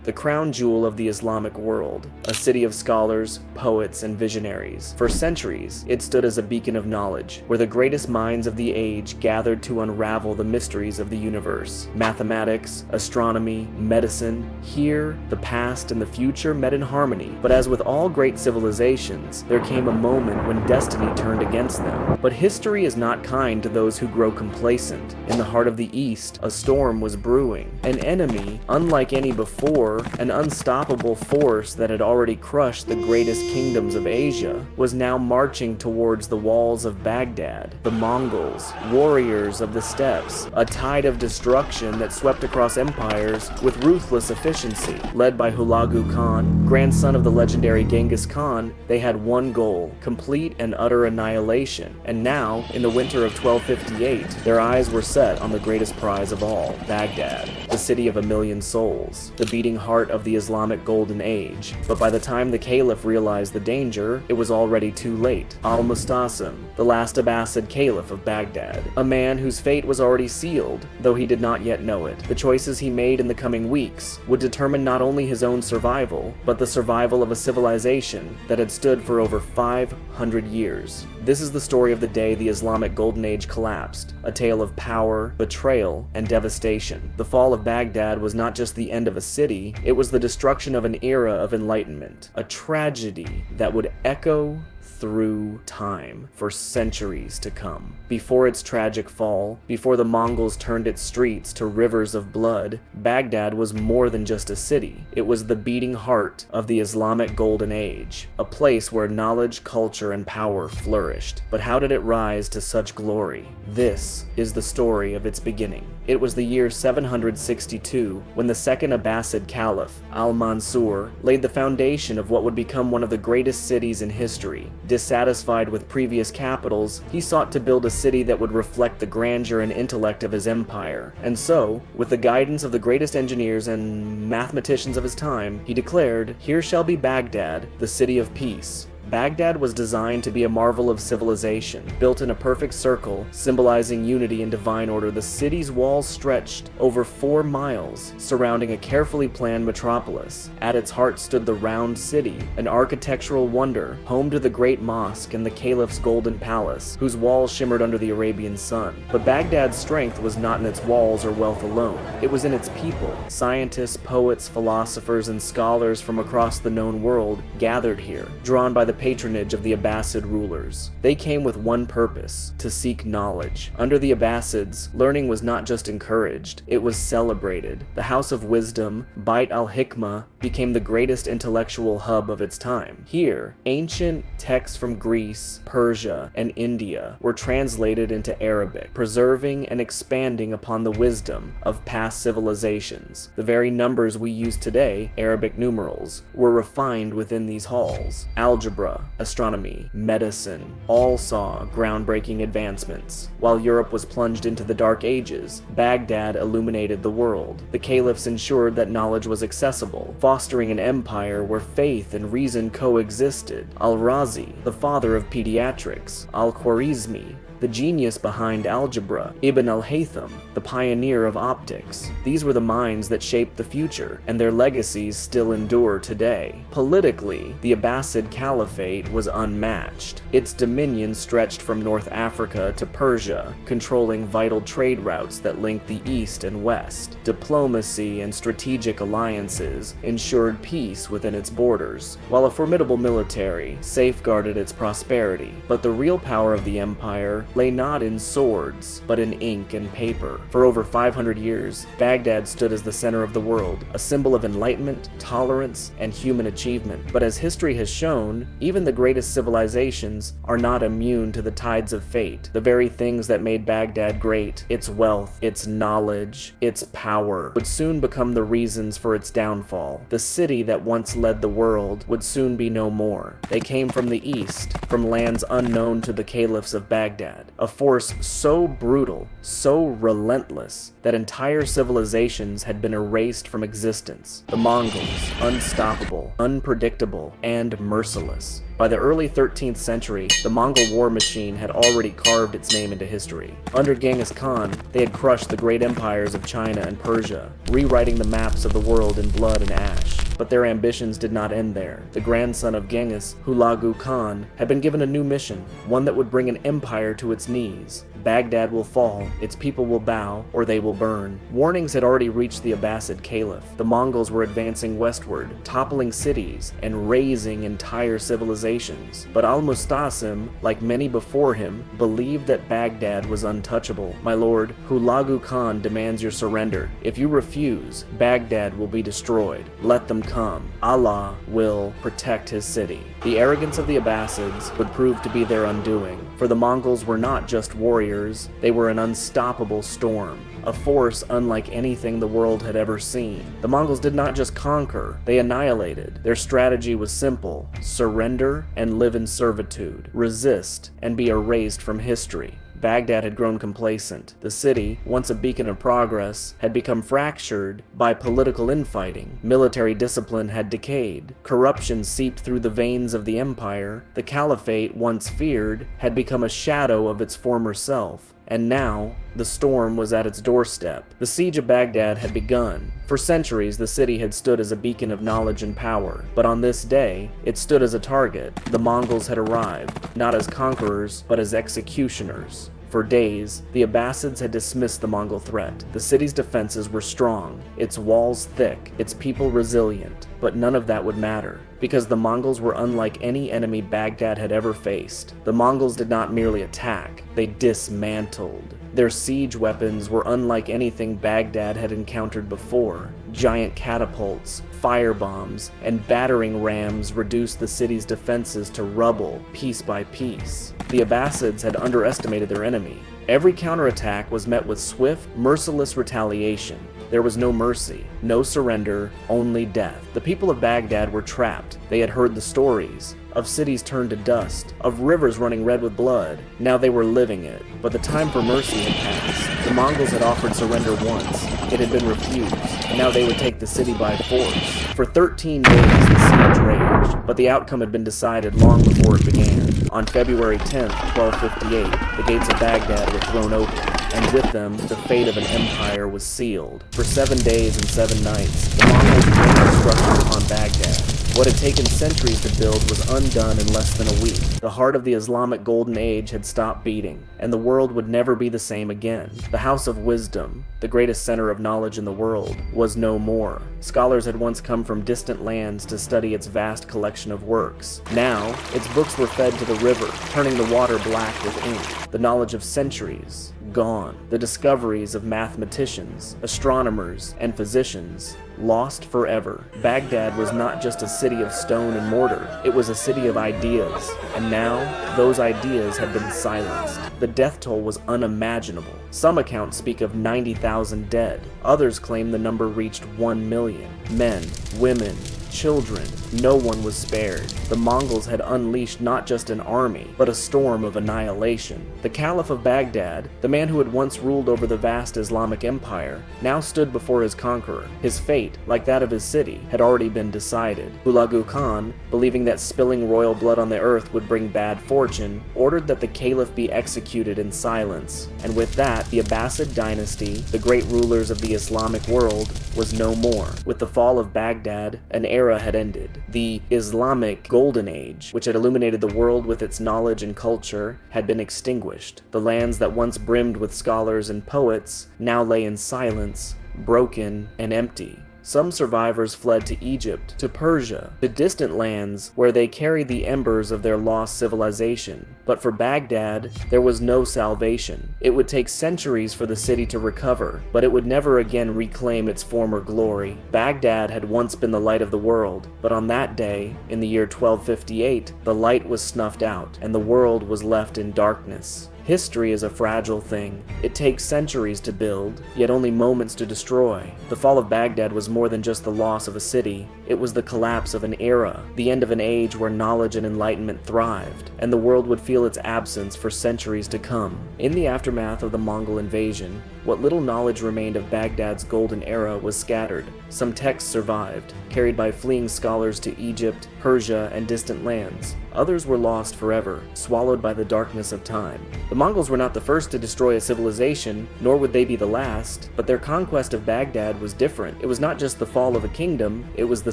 the crown jewel of the Islamic world, a city of scholars, poets, and visionaries. For centuries, it stood as a beacon of knowledge, where the greatest minds of the age gathered to unravel the mysteries of the universe. Mathematics, astronomy, medicine, here, the past and the future met in harmony. But as with all great civilizations, there came a moment when destiny turned against them. But history is not kind to those who grow complacent. In the heart of the East, a storm was brewing. An enemy, unlike any before, an unstoppable force that had already crushed the greatest kingdoms of Asia, was now marching towards the walls of Baghdad. The Mongols, warriors of the steppes, a tide of destruction that swept across empires with ruthless efficiency. Led by Hulagu Khan, grandson of the legendary Genghis Khan, they had one goal: complete and utter annihilation. And now, in the winter of 1258, their eyes were set on the greatest prize of all, Baghdad, the city of a million souls, the beating heart of the Islamic Golden Age. But by the time the Caliph realized the danger, it was already too late. Al-Mustasim, the last Abbasid Caliph of Baghdad, a man whose fate was already sealed, though he did not yet know it. The choices he made in the coming weeks would determine not only his own survival, but the survival of a civilization that had stood for over 500 years. This is the story of the day the Islamic Golden Age collapsed, a tale of power, betrayal, and devastation. The fall of Baghdad was not just the end of a city, it was the destruction of an era of enlightenment, a tragedy that would echo through time for centuries to come. Before its tragic fall, before the Mongols turned its streets to rivers of blood, Baghdad was more than just a city. It was the beating heart of the Islamic Golden Age, a place where knowledge, culture, and power flourished. But how did it rise to such glory? This is the story of its beginning. It was the year 762 when the second Abbasid Caliph, Al-Mansur, laid the foundation of what would become one of the greatest cities in history. Dissatisfied with previous capitals, he sought to build a city that would reflect the grandeur and intellect of his empire. And so, with the guidance of the greatest engineers and mathematicians of his time, he declared, "Here shall be Baghdad, the city of peace." Baghdad was designed to be a marvel of civilization. Built in a perfect circle, symbolizing unity and divine order, the city's walls stretched over 4 miles, surrounding a carefully planned metropolis. At its heart stood the Round City, an architectural wonder, home to the Great Mosque and the Caliph's Golden Palace, whose walls shimmered under the Arabian sun. But Baghdad's strength was not in its walls or wealth alone. It was in its people. Scientists, poets, philosophers, and scholars from across the known world gathered here, drawn by the patronage of the Abbasid rulers. They came with one purpose: to seek knowledge. Under the Abbasids, learning was not just encouraged, it was celebrated. The House of Wisdom, Bait al-Hikmah, became the greatest intellectual hub of its time. Here, ancient texts from Greece, Persia, and India were translated into Arabic, preserving and expanding upon the wisdom of past civilizations. The very numbers we use today, Arabic numerals, were refined within these halls. Algebra, astronomy, medicine, all saw groundbreaking advancements. While Europe was plunged into the Dark Ages, Baghdad illuminated the world. The caliphs ensured that knowledge was accessible, fostering an empire where faith and reason coexisted. Al-Razi, the father of pediatrics, Al-Khwarizmi, the genius behind algebra, Ibn al-Haytham, the pioneer of optics. These were the minds that shaped the future, and their legacies still endure today. Politically, the Abbasid Caliphate was unmatched. Its dominion stretched from North Africa to Persia, controlling vital trade routes that linked the East and West. Diplomacy and strategic alliances ensured peace within its borders, while a formidable military safeguarded its prosperity. But the real power of the empire lay not in swords, but in ink and paper. For over 500 years, Baghdad stood as the center of the world, a symbol of enlightenment, tolerance, and human achievement. But as history has shown, even the greatest civilizations are not immune to the tides of fate. The very things that made Baghdad great, its wealth, its knowledge, its power, would soon become the reasons for its downfall. The city that once led the world would soon be no more. They came from the east, from lands unknown to the caliphs of Baghdad. Baghdad, a force so brutal, so relentless, that entire civilizations had been erased from existence. The Mongols, unstoppable, unpredictable, and merciless. By the early 13th century, the Mongol war machine had already carved its name into history. Under Genghis Khan, they had crushed the great empires of China and Persia, rewriting the maps of the world in blood and ash. But their ambitions did not end there. The grandson of Genghis, Hulagu Khan, had been given a new mission, one that would bring an empire to its knees. Baghdad will fall, its people will bow, or they will burn. Warnings had already reached the Abbasid Caliphate. The Mongols were advancing westward, toppling cities and razing entire civilizations. But Al-Mustasim, like many before him, believed that Baghdad was untouchable. My lord, Hulagu Khan demands your surrender. If you refuse, Baghdad will be destroyed. Let them come. Allah will protect his city. The arrogance of the Abbasids would prove to be their undoing, for the Mongols were not just warriors, they were an unstoppable storm, a force unlike anything the world had ever seen. The Mongols did not just conquer, they annihilated. Their strategy was simple: surrender and live in servitude, resist and be erased from history. Baghdad had grown complacent. The city, once a beacon of progress, had become fractured by political infighting. Military discipline had decayed. Corruption seeped through the veins of the empire. The caliphate, once feared, had become a shadow of its former self. And now, the storm was at its doorstep. The siege of Baghdad had begun. For centuries, the city had stood as a beacon of knowledge and power. But on this day, it stood as a target. The Mongols had arrived, not as conquerors, but as executioners. For days, the Abbasids had dismissed the Mongol threat. The city's defenses were strong, its walls thick, its people resilient. But none of that would matter, because the Mongols were unlike any enemy Baghdad had ever faced. The Mongols did not merely attack, they dismantled. Their siege weapons were unlike anything Baghdad had encountered before. Giant catapults, firebombs, and battering rams reduced the city's defenses to rubble, piece by piece. The Abbasids had underestimated their enemy. Every counterattack was met with swift, merciless retaliation. There was no mercy, no surrender, only death. The people of Baghdad were trapped. They had heard the stories of cities turned to dust, of rivers running red with blood. Now they were living it. But the time for mercy had passed. The Mongols had offered surrender once. It had been refused. Now they would take the city by force. For 13 days the siege raged, but the outcome had been decided long before it began. On February 10th, 1258, the gates of Baghdad were thrown open, and with them, the fate of an empire was sealed. For 7 days and 7 nights, the Mongols began construction upon Baghdad. What had taken centuries to build was undone in less than a week. The heart of the Islamic Golden Age had stopped beating, and the world would never be the same again. The House of Wisdom, the greatest center of knowledge in the world, was no more. Scholars had once come from distant lands to study its vast collection of works. Now, its books were fed to the river, turning the water black with ink. The knowledge of centuries, gone. The discoveries of mathematicians, astronomers, and physicians, lost forever. Baghdad was not just a city of stone and mortar, it was a city of ideas, and now those ideas had been silenced. The death toll was unimaginable. Some accounts speak of 90,000 dead, others claim the number reached 1 million. Men, women, children, no one was spared. The Mongols had unleashed not just an army, but a storm of annihilation. The Caliph of Baghdad, the man who had once ruled over the vast Islamic empire, now stood before his conqueror. His fate, like that of his city, had already been decided. Hulagu Khan, believing that spilling royal blood on the earth would bring bad fortune, ordered that the Caliph be executed in silence. And with that, the Abbasid dynasty, the great rulers of the Islamic world, was no more. With the fall of Baghdad, an era had ended. The Islamic Golden Age, which had illuminated the world with its knowledge and culture, had been extinguished. The lands that once brimmed with scholars and poets now lay in silence, broken and empty. Some survivors fled to Egypt, to Persia, to distant lands where they carried the embers of their lost civilization. But for Baghdad, there was no salvation. It would take centuries for the city to recover, but it would never again reclaim its former glory. Baghdad had once been the light of the world, but on that day, in the year 1258, the light was snuffed out, and the world was left in darkness. History is a fragile thing. It takes centuries to build, yet only moments to destroy. The fall of Baghdad was more than just the loss of a city. It was the collapse of an era, the end of an age where knowledge and enlightenment thrived, and the world would feel its absence for centuries to come. In the aftermath of the Mongol invasion, what little knowledge remained of Baghdad's golden era was scattered. Some texts survived, carried by fleeing scholars to Egypt, Persia, and distant lands. Others were lost forever, swallowed by the darkness of time. The Mongols were not the first to destroy a civilization, nor would they be the last, but their conquest of Baghdad was different. It was not just the fall of a kingdom, it was the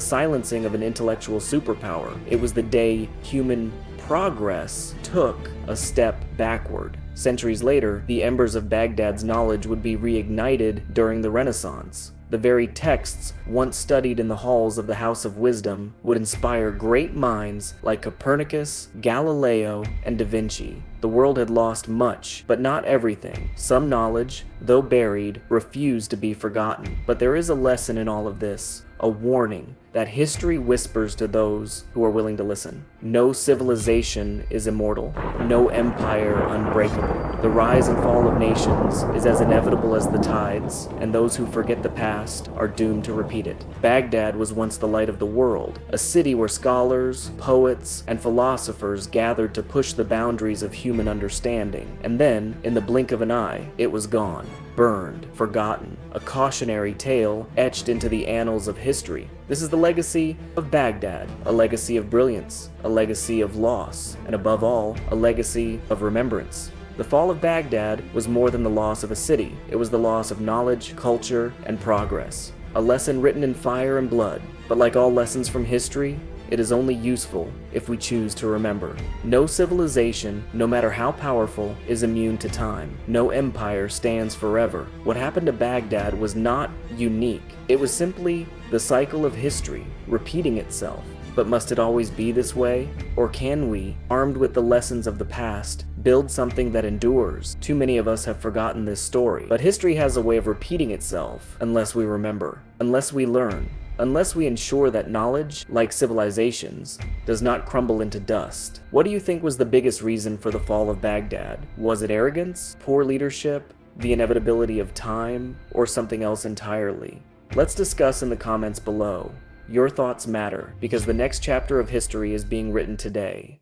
silencing of an intellectual superpower. It was the day human progress took a step backward. Centuries later, the embers of Baghdad's knowledge would be reignited during the Renaissance. The very texts once studied in the halls of the House of Wisdom would inspire great minds like Copernicus, Galileo, and Da Vinci. The world had lost much, but not everything. Some knowledge, though buried, refused to be forgotten. But there is a lesson in all of this, a warning that history whispers to those who are willing to listen. No civilization is immortal, no empire unbreakable. The rise and fall of nations is as inevitable as the tides, and those who forget the past are doomed to repeat it. Baghdad was once the light of the world, a city where scholars, poets, and philosophers gathered to push the boundaries of human understanding. And then, in the blink of an eye, it was gone, burned, forgotten, a cautionary tale etched into the annals of history. This is the legacy of Baghdad, a legacy of brilliance, a legacy of loss, and above all, a legacy of remembrance. The fall of Baghdad was more than the loss of a city. It was the loss of knowledge, culture, and progress. A lesson written in fire and blood. But like all lessons from history, it is only useful if we choose to remember. No civilization, no matter how powerful, is immune to time. No empire stands forever. What happened to Baghdad was not unique. It was simply the cycle of history, repeating itself. But must it always be this way? Or can we, armed with the lessons of the past, build something that endures? Too many of us have forgotten this story. But history has a way of repeating itself unless we remember, unless we learn, unless we ensure that knowledge, like civilizations, does not crumble into dust. What do you think was the biggest reason for the fall of Baghdad? Was it arrogance, poor leadership, the inevitability of time, or something else entirely? Let's discuss in the comments below. Your thoughts matter, because the next chapter of history is being written today.